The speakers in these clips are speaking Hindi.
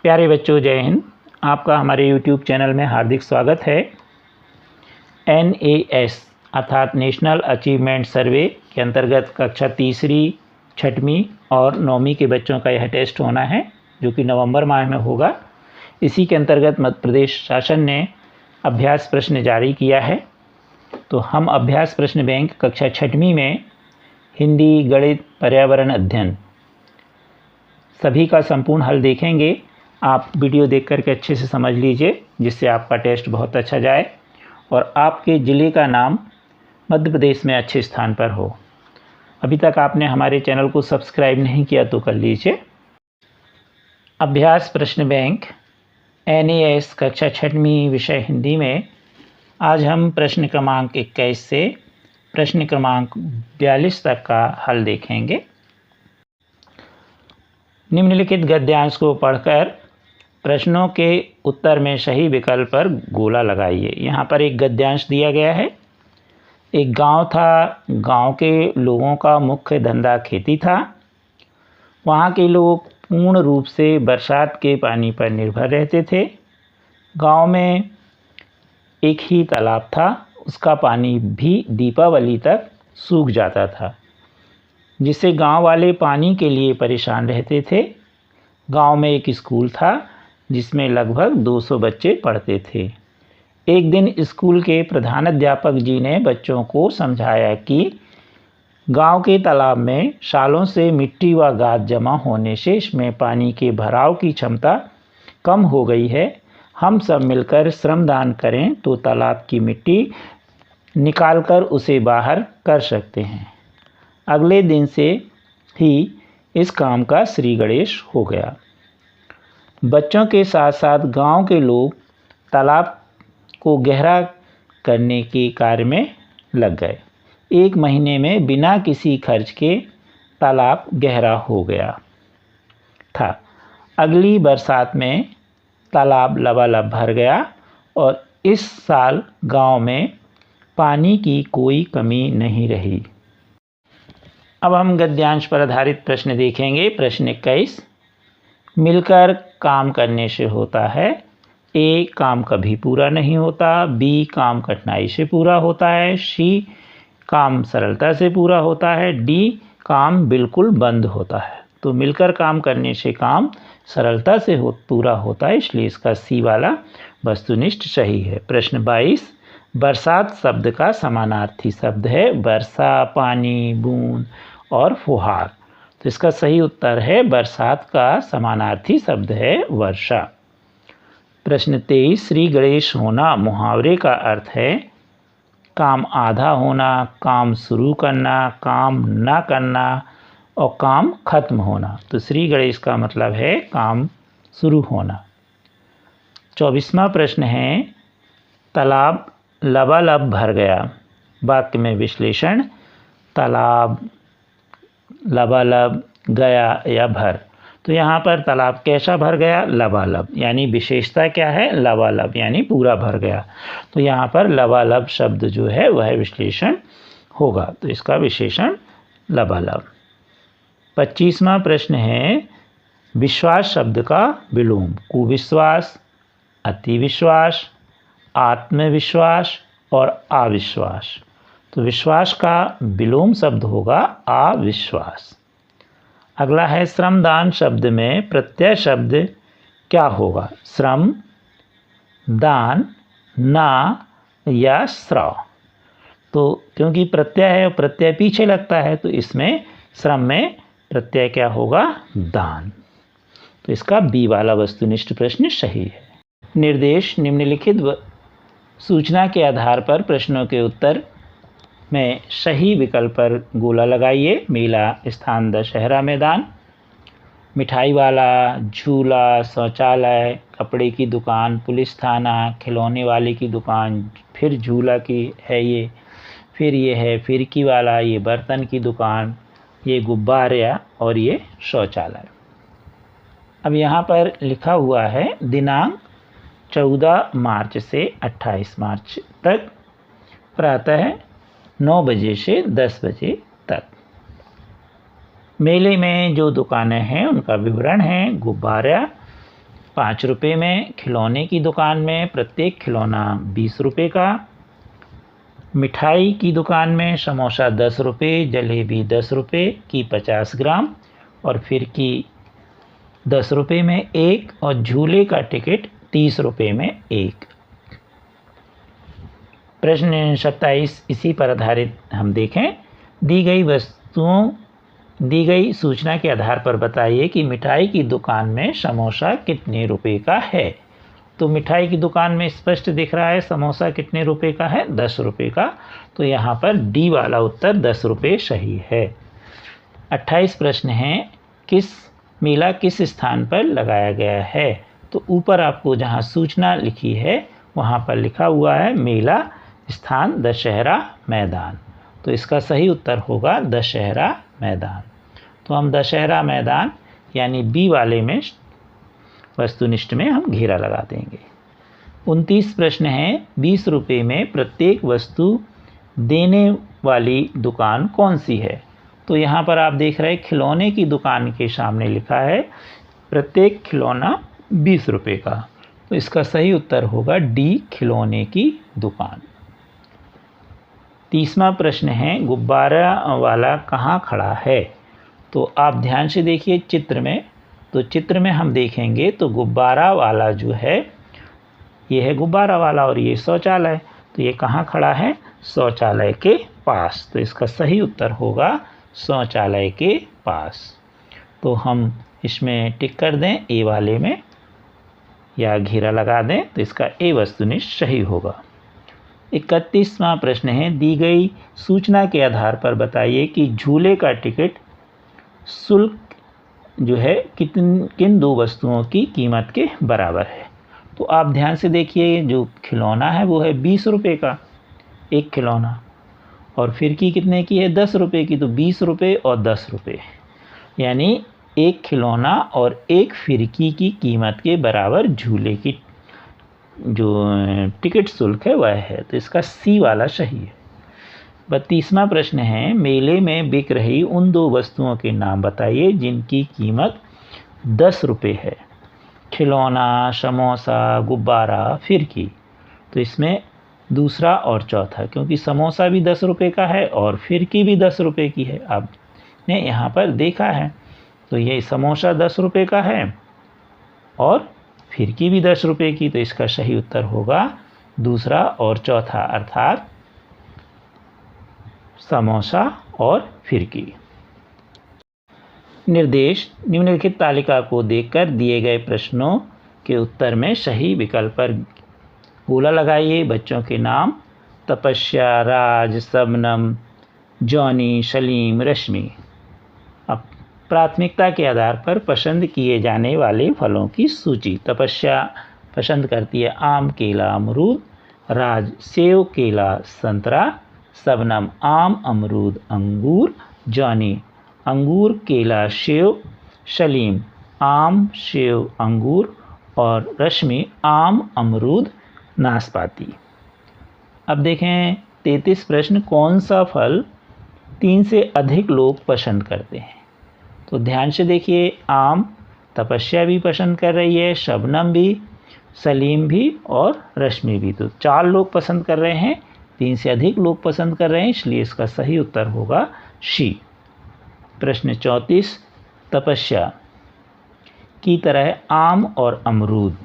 प्यारे बच्चों, जय हिंद। आपका हमारे YouTube चैनल में हार्दिक स्वागत है। NAS अर्थात नेशनल अचीवमेंट सर्वे के अंतर्गत कक्षा तीसरी, छठवीं और नौवीं के बच्चों का यह टेस्ट होना है, जो कि नवंबर माह में होगा। इसी के अंतर्गत मध्य प्रदेश शासन ने अभ्यास प्रश्न जारी किया है। तो हम अभ्यास प्रश्न बैंक कक्षा छठवीं में हिंदी, गणित, पर्यावरण अध्ययन सभी का संपूर्ण हल देखेंगे। आप वीडियो देख करके अच्छे से समझ लीजिए, जिससे आपका टेस्ट बहुत अच्छा जाए और आपके ज़िले का नाम मध्य प्रदेश में अच्छे स्थान पर हो। अभी तक आपने हमारे चैनल को सब्सक्राइब नहीं किया तो कर लीजिए। अभ्यास प्रश्न बैंक NAS कक्षा छठवीं विषय हिंदी में आज हम प्रश्न क्रमांक 21 से प्रश्न क्रमांक 42 तक का हल देखेंगे। निम्नलिखित गद्यांश को पढ़कर प्रश्नों के उत्तर में सही विकल्प पर गोला लगाइए। यहाँ पर एक गद्यांश दिया गया है। एक गांव था, गांव के लोगों का मुख्य धंधा खेती था। वहाँ के लोग पूर्ण रूप से बरसात के पानी पर निर्भर रहते थे। गांव में एक ही तालाब था, उसका पानी भी दीपावली तक सूख जाता था, जिससे गांव वाले पानी के लिए परेशान रहते थे। गांव में एक स्कूल था जिसमें लगभग 200 बच्चे पढ़ते थे। एक दिन स्कूल के प्रधानाध्यापक जी ने बच्चों को समझाया कि गांव के तालाब में सालों से मिट्टी व गाद जमा होने से इसमें पानी के भराव की क्षमता कम हो गई है। हम सब मिलकर श्रमदान करें तो तालाब की मिट्टी निकालकर उसे बाहर कर सकते हैं। अगले दिन से ही इस काम का श्री गणेश हो गया। बच्चों के साथ साथ गांव के लोग तालाब को गहरा करने के कार्य में लग गए। 1 महीने में बिना किसी खर्च के तालाब गहरा हो गया था। अगली बरसात में तालाब लबालब भर गया और इस साल गांव में पानी की कोई कमी नहीं रही। अब हम गद्यांश पर आधारित प्रश्न देखेंगे। प्रश्न 21, मिलकर काम करने से होता है। A, काम कभी पूरा नहीं होता। B, काम कठिनाई से पूरा होता है। C, काम सरलता से पूरा होता है। D, काम बिल्कुल बंद होता है। तो मिलकर काम करने से काम सरलता से पूरा होता है, इसलिए इसका C वाला वस्तुनिष्ठ सही है। प्रश्न 22, बरसात शब्द का समानार्थी शब्द है वर्षा, पानी, बूंद और फुहार। तो इसका सही उत्तर है बरसात का समानार्थी शब्द है वर्षा। प्रश्न 23, श्री गणेश होना मुहावरे का अर्थ है काम आधा होना, काम शुरू करना, काम ना करना और काम खत्म होना। तो श्री गणेश का मतलब है काम शुरू होना। 24वां प्रश्न है, तालाब लबालब भर गया। वाक्य में विश्लेषण। तालाब, लबालब, गया या भर। तो यहाँ पर तालाब कैसा भर गया? लबालब, यानी विशेषता क्या है? लबालब, यानी पूरा भर गया। तो यहाँ पर लबालब शब्द जो है वह विश्लेषण होगा, तो इसका विशेषण लबालब। 25वां प्रश्न है, विश्वास शब्द का विलोम। कुविश्वास, अतिविश्वास, आत्मविश्वास और अविश्वास। तो विश्वास का विलोम शब्द होगा अविश्वास। अगला है, श्रमदान शब्द में प्रत्यय शब्द क्या होगा? श्रम, दान, ना या श्रव। तो क्योंकि प्रत्यय है और प्रत्यय पीछे लगता है, तो इसमें श्रम में प्रत्यय क्या होगा? दान। तो इसका बी वाला वस्तुनिष्ठ प्रश्न सही है। निर्देश, निम्नलिखित सूचना के आधार पर प्रश्नों के उत्तर में सही विकल्प पर गोला लगाइए। मेला स्थान दशहरा मैदान, मिठाई वाला, झूला, शौचालय, कपड़े की दुकान, पुलिस थाना, खिलौने वाले की दुकान, फिर झूला की है ये, फिर ये है फिरकी वाला, ये बर्तन की दुकान, ये गुब्बारे और ये शौचालय। अब यहाँ पर लिखा हुआ है दिनांक 14 मार्च से 28 मार्च तक प्रातः 9 बजे से 10 बजे तक। मेले में जो दुकानें हैं उनका विवरण है। गुब्बारा ₹5 में खिलौने की दुकान में प्रत्येक खिलौना ₹20 का। मिठाई की दुकान में समोसा ₹10, जलेबी ₹10 की 50 ग्राम और फिरकी ₹10 में 1 और झूले का टिकट ₹30 में 1। प्रश्न 27 इसी पर आधारित हम देखें। दी गई सूचना के आधार पर बताइए कि मिठाई की दुकान में समोसा कितने रुपए का है। तो मिठाई की दुकान में स्पष्ट दिख रहा है समोसा कितने रुपए का है, ₹10 का। तो यहाँ पर डी वाला उत्तर ₹10 सही है। 28 प्रश्न है, मेला किस स्थान पर लगाया गया है। तो ऊपर आपको जहाँ सूचना लिखी है वहाँ पर लिखा हुआ है मेला स्थान दशहरा मैदान। तो इसका सही उत्तर होगा दशहरा मैदान। तो हम दशहरा मैदान यानी बी वाले में वस्तुनिष्ठ में हम घेरा लगा देंगे। 29 प्रश्न है, ₹20 में प्रत्येक वस्तु देने वाली दुकान कौन सी है। तो यहाँ पर आप देख रहे हैं खिलौने की दुकान के सामने लिखा है प्रत्येक खिलौना ₹20 का। तो इसका सही उत्तर होगा डी खिलौने की दुकान। 30वां प्रश्न है, गुब्बारा वाला कहाँ खड़ा है। तो आप ध्यान से देखिए चित्र में। तो चित्र में हम देखेंगे तो गुब्बारा वाला जो है ये है गुब्बारा वाला और ये शौचालय। तो ये कहाँ खड़ा है, शौचालय के पास। तो इसका सही उत्तर होगा शौचालय के पास। तो हम इसमें टिक कर दें ए वाले में या घेरा लगा दें तो इसका ए वस्तुनिष्ठ सही होगा। 31वां प्रश्न है, दी गई सूचना के आधार पर बताइए कि झूले का टिकट शुल्क जो है किन दो वस्तुओं की कीमत के बराबर है। तो आप ध्यान से देखिए जो खिलौना है वो है ₹20 का एक खिलौना और फिरकी कितने की है, ₹10 की। तो ₹20 और ₹10 यानी एक खिलौना और एक फिरकी की कीमत के बराबर झूले की जो टिकट शुल्क है वह है। तो इसका सी वाला सही है। 32वां प्रश्न है, मेले में बिक रही उन दो वस्तुओं के नाम बताइए जिनकी कीमत ₹10 है। खिलौना, समोसा, गुब्बारा, फिरकी। तो इसमें दूसरा और चौथा, क्योंकि समोसा भी ₹10 का है और फिरकी भी ₹10 की है, आपने यहाँ पर देखा है। तो ये समोसा ₹10 का है और फिरकी भी ₹10 की। तो इसका सही उत्तर होगा दूसरा और चौथा, अर्थात समोसा और फिरकी। निर्देश, निम्नलिखित तालिका को देखकर दिए गए प्रश्नों के उत्तर में सही विकल्प पर गोला लगाइए। बच्चों के नाम तपस्या, राज, शबनम, जॉनी, सलीम, रश्मि। अब प्राथमिकता के आधार पर पसंद किए जाने वाले फलों की सूची। तपस्या पसंद करती है आम, केला, अमरूद। राज सेव, केला, संतरा। शबनम आम, अमरूद, अंगूर। जॉनी अंगूर, केला, सेव। सलीम आम, सेव, अंगूर और रश्मि आम, अमरूद, नाशपाती। अब देखें 33 प्रश्न, कौन सा फल 3 से अधिक लोग पसंद करते हैं। तो ध्यान से देखिए, आम तपस्या भी पसंद कर रही है, शबनम भी, सलीम भी और रश्मि भी। तो 4 लोग पसंद कर रहे हैं, 3 से अधिक लोग पसंद कर रहे हैं, इसलिए इसका सही उत्तर होगा सी। प्रश्न 34, तपस्या की तरह आम और अमरूद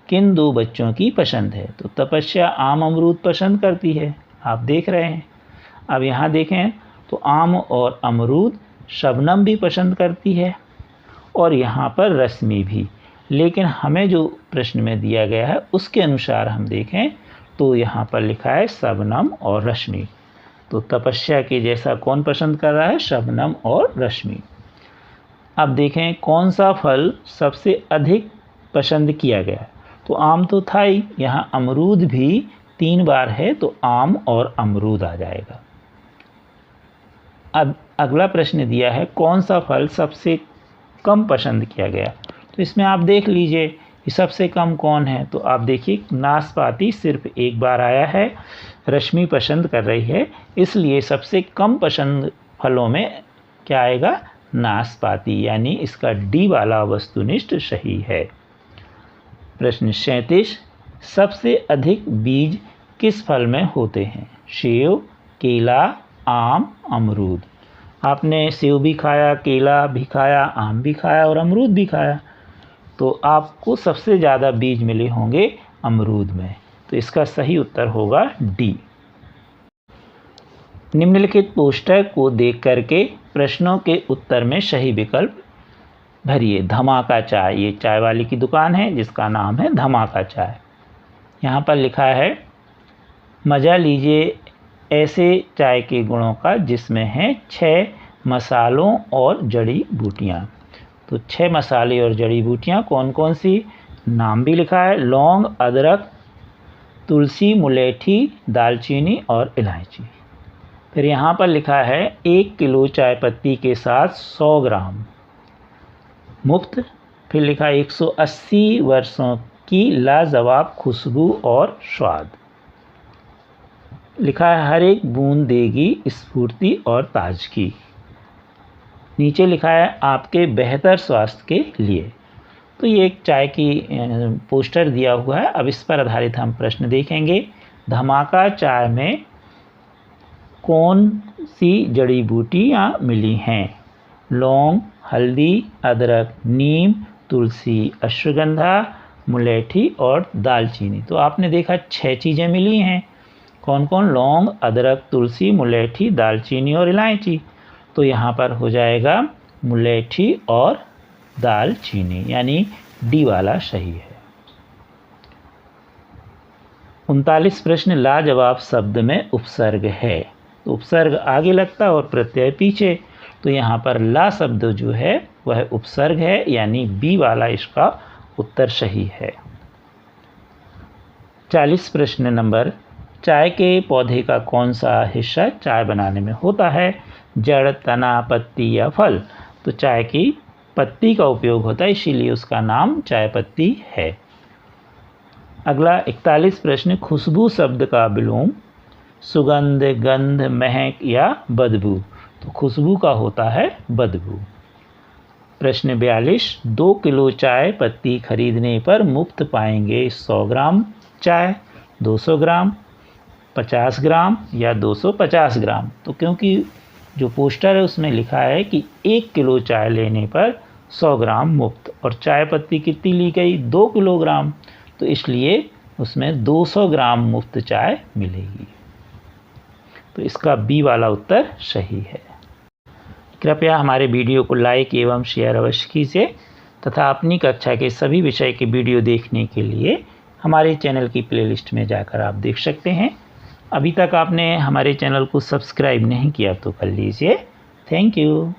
किन दो बच्चों की पसंद है। तो तपस्या आम अमरूद पसंद करती है, आप देख रहे हैं। अब यहाँ देखें तो आम और अमरूद शबनम भी पसंद करती है और यहाँ पर रश्मि भी। लेकिन हमें जो प्रश्न में दिया गया है उसके अनुसार हम देखें तो यहाँ पर लिखा है शबनम और रश्मि। तो तपस्या के जैसा कौन पसंद कर रहा है, शबनम और रश्मि। अब देखें कौन सा फल सबसे अधिक पसंद किया गया। तो आम तो था ही, यहाँ अमरूद भी 3 बार है तो आम और अमरूद आ जाएगा। अब अगला प्रश्न दिया है कौन सा फल सबसे कम पसंद किया गया। तो इसमें आप देख लीजिए कि सबसे कम कौन है। तो आप देखिए नाशपाती सिर्फ 1 बार आया है, रश्मि पसंद कर रही है, इसलिए सबसे कम पसंद फलों में क्या आएगा, नाशपाती। यानी इसका डी वाला वस्तुनिष्ठ सही है। प्रश्न 37, सबसे अधिक बीज किस फल में होते हैं? सेब, केला, आम, अमरूद। आपने सेब भी खाया, केला भी खाया, आम भी खाया और अमरूद भी खाया, तो आपको सबसे ज़्यादा बीज मिले होंगे अमरूद में। तो इसका सही उत्तर होगा डी। निम्नलिखित पोस्टर को देख करके प्रश्नों के उत्तर में सही विकल्प भरिए। धमाका चाय, ये चाय वाली की दुकान है जिसका नाम है धमाका चाय। यहाँ पर लिखा है मज़ा लीजिए ऐसे चाय के गुणों का जिसमें हैं 6 मसालों और जड़ी बूटियाँ। तो 6 मसाले और जड़ी बूटियाँ कौन कौन सी, नाम भी लिखा है, लौंग, अदरक, तुलसी, मुलेठी, दालचीनी और इलायची। फिर यहाँ पर लिखा है 1 किलो चाय पत्ती के साथ 100 ग्राम मुफ्त। फिर लिखा 180 वर्षों की लाजवाब खुशबू और स्वाद। लिखा है हर एक बूंद देगी स्फूर्ति और ताजगी। नीचे लिखा है आपके बेहतर स्वास्थ्य के लिए। तो ये एक चाय की पोस्टर दिया हुआ है। अब इस पर आधारित हम प्रश्न देखेंगे। धमाका चाय में कौन सी जड़ी बूटियाँ मिली हैं? लौंग, हल्दी, अदरक, नीम, तुलसी, अश्वगंधा, मुलेठी और दालचीनी। तो आपने देखा 6 चीज़ें मिली हैं। कौन कौन? लौंग, अदरक, तुलसी, मुलेठी, दालचीनी और इलायची। तो यहाँ पर हो जाएगा मुलेठी और दालचीनी, यानी डी वाला सही है। 39 प्रश्न लाजवाब शब्द में उपसर्ग है। तो उपसर्ग आगे लगता है और प्रत्यय पीछे। तो यहाँ पर ला शब्द जो है वह उपसर्ग है, यानी बी वाला इसका उत्तर सही है। 40 प्रश्न नंबर, चाय के पौधे का कौन सा हिस्सा चाय बनाने में होता है? जड़, तना, पत्ती या फल? तो चाय की पत्ती का उपयोग होता है, इसीलिए उसका नाम चाय पत्ती है। अगला 41 प्रश्न, खुशबू शब्द का विलोम? सुगंध, गंध, महक या बदबू? तो खुशबू का होता है बदबू। प्रश्न 42, 2 किलो चाय पत्ती खरीदने पर मुफ्त पाएंगे 100 ग्राम चाय, 200 ग्राम, 50 ग्राम या 250 ग्राम? तो क्योंकि जो पोस्टर है उसमें लिखा है कि 1 किलो चाय लेने पर 100 ग्राम मुफ्त, और चाय पत्ती कितनी ली गई? 2 किलोग्राम, तो इसलिए उसमें 200 ग्राम मुफ्त चाय मिलेगी। तो इसका बी वाला उत्तर सही है। कृपया हमारे वीडियो को लाइक एवं शेयर अवश्य कीजिए तथा अपनी कक्षा के सभी विषय के वीडियो देखने के लिए हमारे चैनल की प्लेलिस्ट में जाकर आप देख सकते हैं। अभी तक आपने हमारे चैनल को सब्सक्राइब नहीं किया तो कर लीजिए। Thank you.